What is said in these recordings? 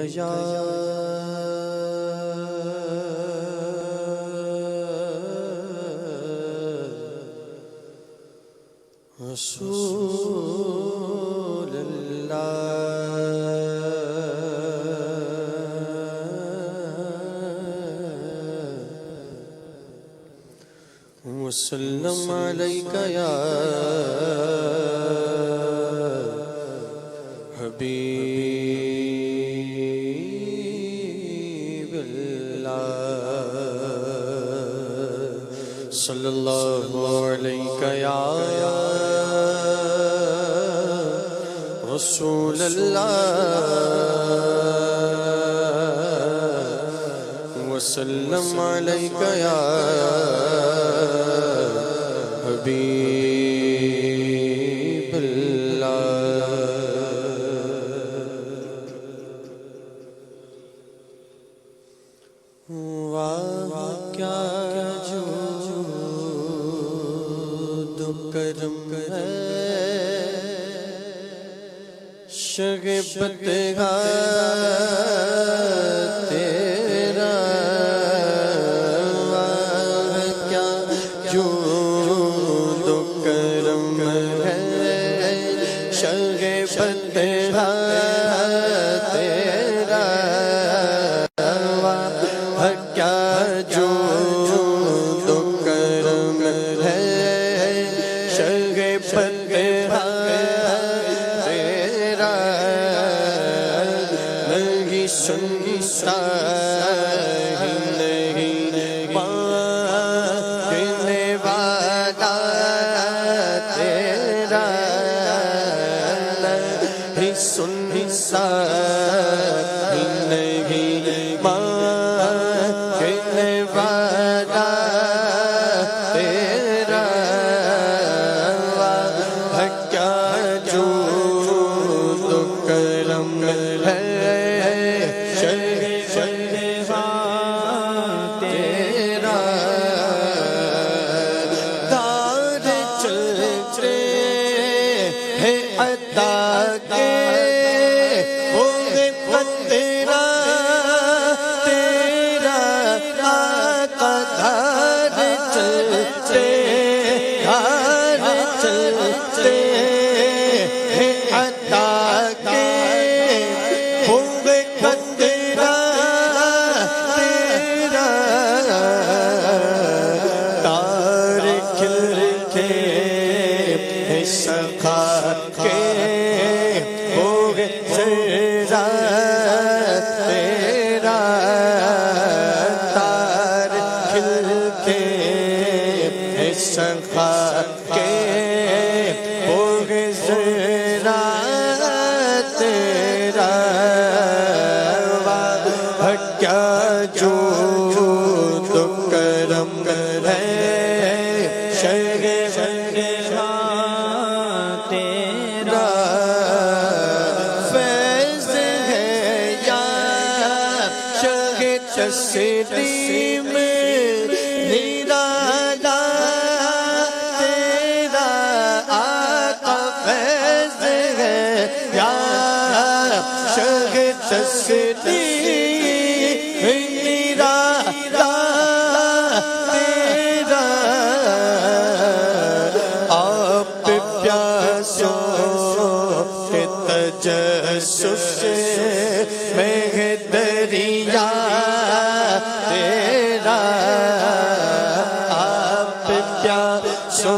یا رسول اللہ وسلم علیک یا حبیب اللہ صلی اللہ علیک یا رسول اللہ وسلم علیک یا حبیب اللہ واہ کیا جود و کرم ہے شگفت تیرا واہ کیا جود و کرم ہے شگفت تیرا واہ کیا جود و کرم ہے شگفت سنتا ہی نہیں مانگنے والا تیرا نہیں سنتا ہی نہیں مانگنے والا تیرا واہ کیا جود و کرم ہے تسلیم نرالا تیرا آقا فیض ہے یا شہ تسلیم نرالا تیرا آپ پیاسوں کے تجسس میں دریا تیرا آپ پیاسوں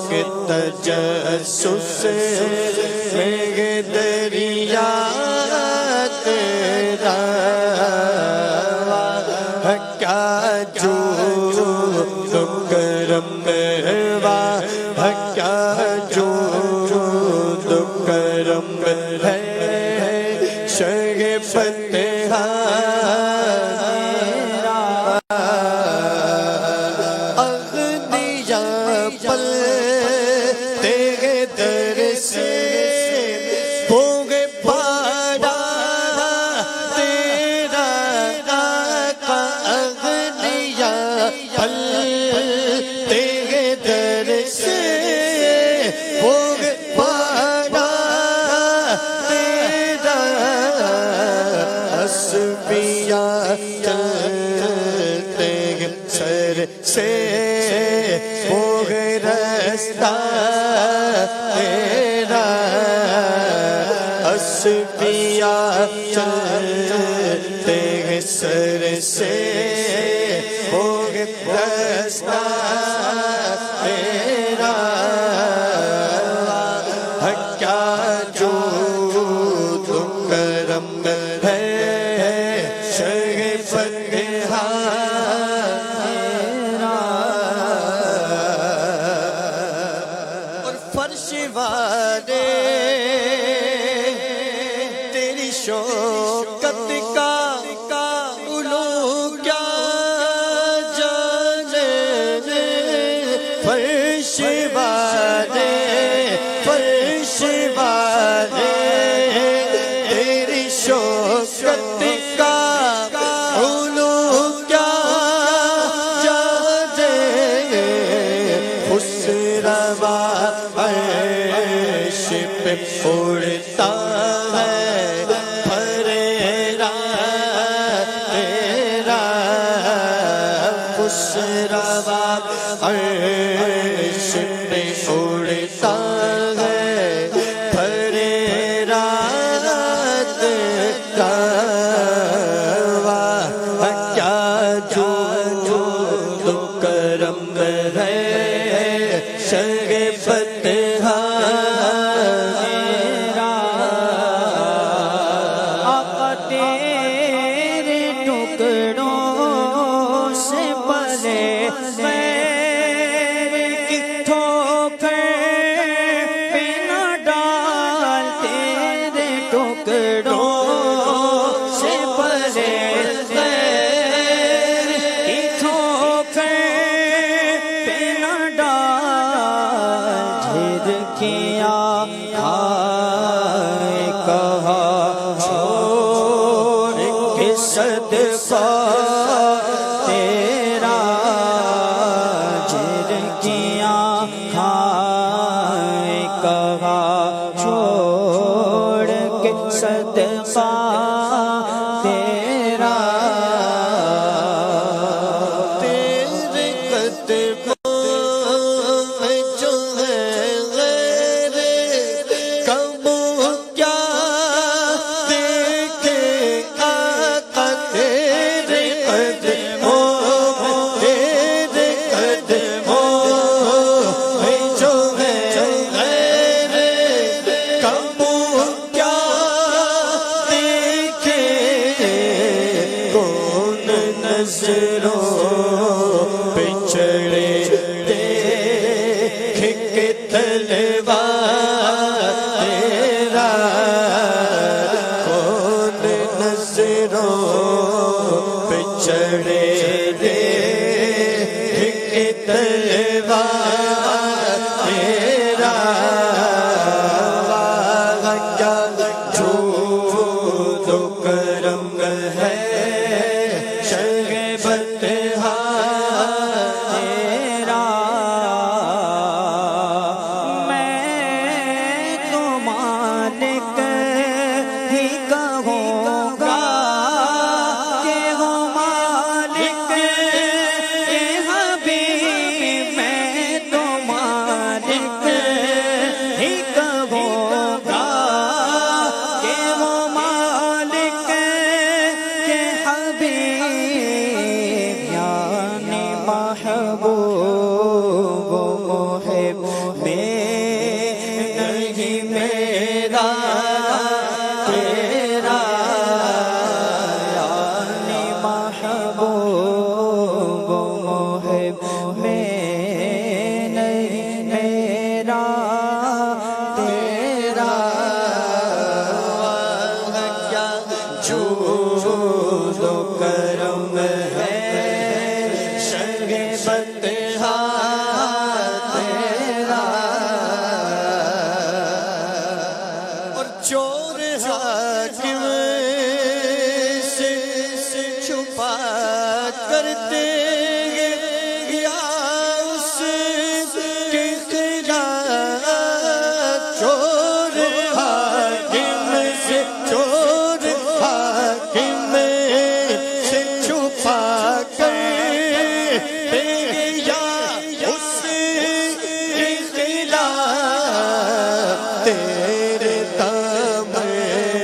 کے تجسس میں دریا تیرا کیا جود و کرم ہے کیا جود و کرم ہے شگفت تسبیح چلتے ہیں سر سے وہ دستہ تیرا کیا جود و کرم ہے شگفت اور فرش والے تیری شوکت کا علو کیا جانے فرش والے تیری شوکت کا علو کیا جانے خسروا عرش پہ اڑتا ہے پھریرا تیرا خسروا عرش پہ اڑتا ہے پھریرا تیرا کیا جود و کرم ہے شگفت آقا تیرے ٹکڑوں سے پلے پیر کی ٹھوکر پہ نہ ڈال تیرے ٹکڑوں سے پلے پیر کی ٹھوکر پہ نہ ڈال جھرکیاں کھائے کہا چھوڑ کے صدقہ تیرا جھرکیاں کھائے کہا چھوڑ کے صدقہ تیرا تیرے قدموں میں جو ہے غیر کم کیا دیکھے آقا تیرے قدموں میں جو ہے غیر کم کیا دیکھے کون نظروں پہ چڑھے دیکھ کے تلوار تیرا کون نظروں پہ چڑھے دیکھ کے تلوار تیرا کیا جود و کرم ہے شگفت تیرا میں تو مالک ہی کہوں گا کہ ہو مالک کہ حبیب میں تو مالک ہی کہوں گا کہ ہو مالک کہ حبیب یعنی محبوب و محب میں نہیں میرا تیرا یعنی محبوب و محب میں نہیں میرا تیرا کیا جود و کرم ہے شگفت تیرا اور چور حاکم سے چھپا کرتے یا اس کے خلاف چور حاکم سے چھپا کر یا اس کے خلاف تیرے دامن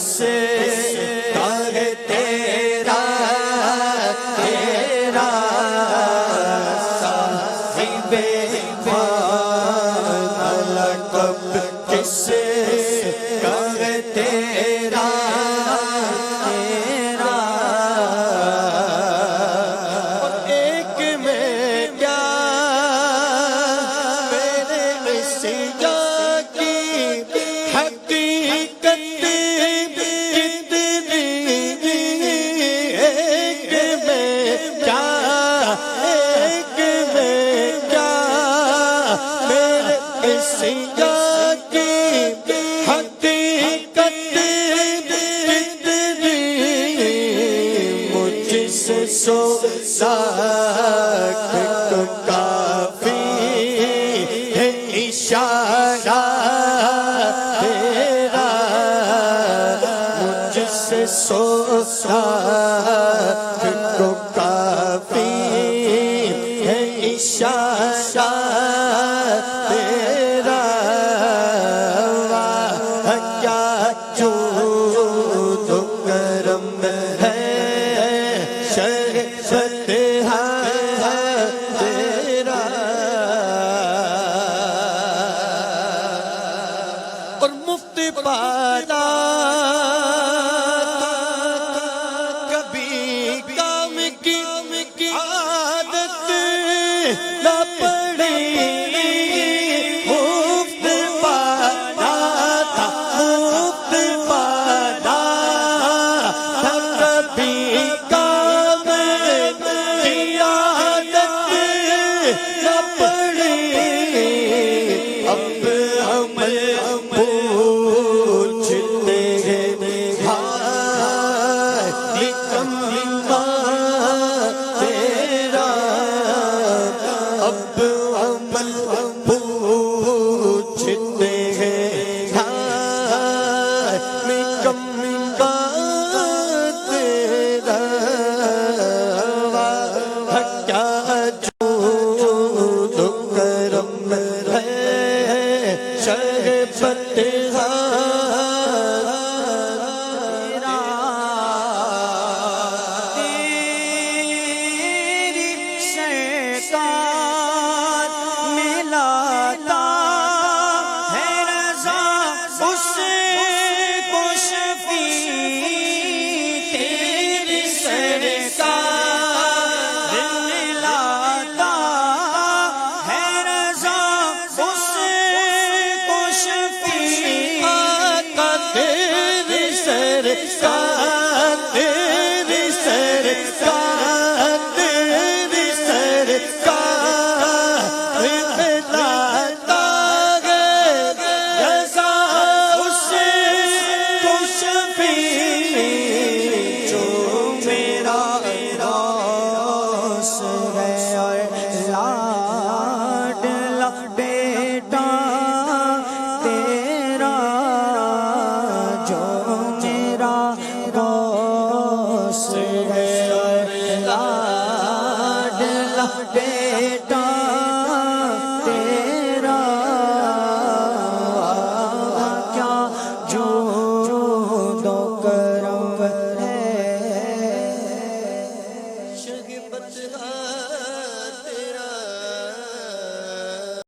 کس کا ہے تیرا تیرا صاحب خانہ لقب کس کا ہے تیرا تیرا اور ایک میں کیا میرے مسیح کی حقیقت کتنی ایک میں کیا ایک میں کیا میرے مسیح کی حقیقت کتنی مجھ سے سو لاکھ تو کافی ہے اشارہ تیرا مجھ سے سو لاکھ تو کافی ہے اشارہ تیرا واہ کیا جود و کرم ہے شرفت ہے تیرا اور مفت پالا کبھی کام کی عادت نہ پڑی مفت پالا تھا مفت پالا تھا کبھی کام کی عادت نہ پڑی اب ہم پوچھتے ہیں بھائی کماں تیرا اب ہم